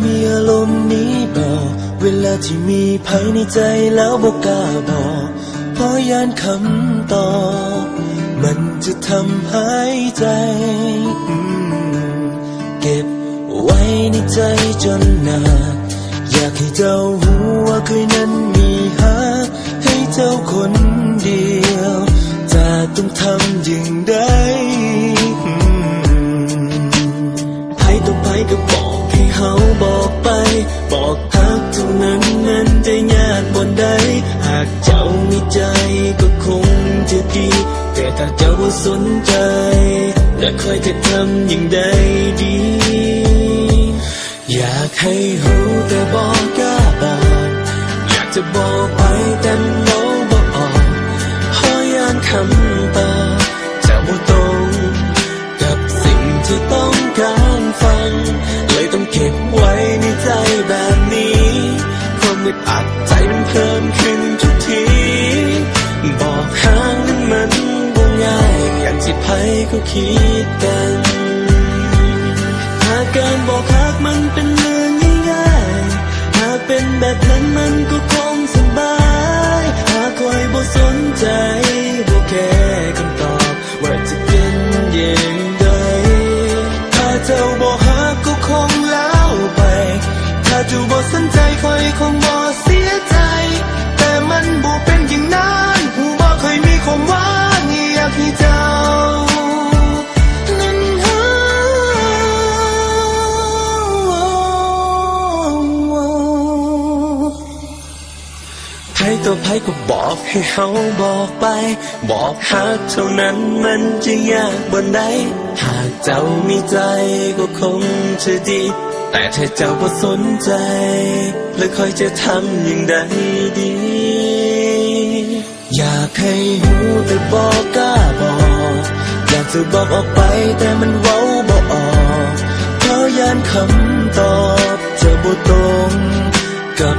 มีอารมณ์นี้บอกเวลาที่มีภัยในใจแล้วบอกกล้าบอกเพราะยานคำตอบมันจะทำหายใจเก็บไว้ในใจจนนานอยากให้เจ้ารู้ว่าเคยนั้นมีหาให้เจ้าคนเดียวจะต้องทำอย่างใดไผต่อไผก็บอกให้เขาบอกไปบอกฮักเท่านั้นมันจะยากบ่ได้หากเจ้ามีใจก็คงจะดีแต่ถ้าเจ้าบ่สนใจและคอยจะทำอย่างใดดีอยากให้รู้แต่บอกกล้าบอกอยากจะบอกไปแต่มองบ่ออกเพราะยานคำตอบจะบ่ตรงกับสิ่งที่ต้องการฟังเลยต้องเก็บไว้ในใจแบบนี้ความอึดอัดใจมันเพิ่มขึ้นทุกทีบอกห่างนั้นมันบ่ง่ายอย่างที่ไผเขาคิดกันหากการบอกฮักมันเป็นเรื่องง่ายๆหากเป็นแบบนั้นมันก็คงสบายหากคอยบ่สนใจบ่แค่คำตอบว่าจะเป็นอย่างใดถ้าเจ้าบ่ฮักก็คงแล้วไปถ้าเจ้าบ่สนใจคอยคงบ่เสียใจแต่มันบ่เป็นอย่างนั้นหูบ่เคยมีความหวังอยากให้เจ้าไผต่อไผก็บอกให้เขาบอกไปบอกฮักเท่านั้นมันจะยากบ่ได้หากเจ้ามีใจก็คงจะดีแต่ถ้าเจ้าบ่สนใจแล้วคอยจะทำอย่างใดดีอยากให้รู้แต่บอกกล้าบอกอยากจะบอกออกไปแต่มันเว้าบ่ออกเพราะยานคำตอบจะบ่ตรงกับ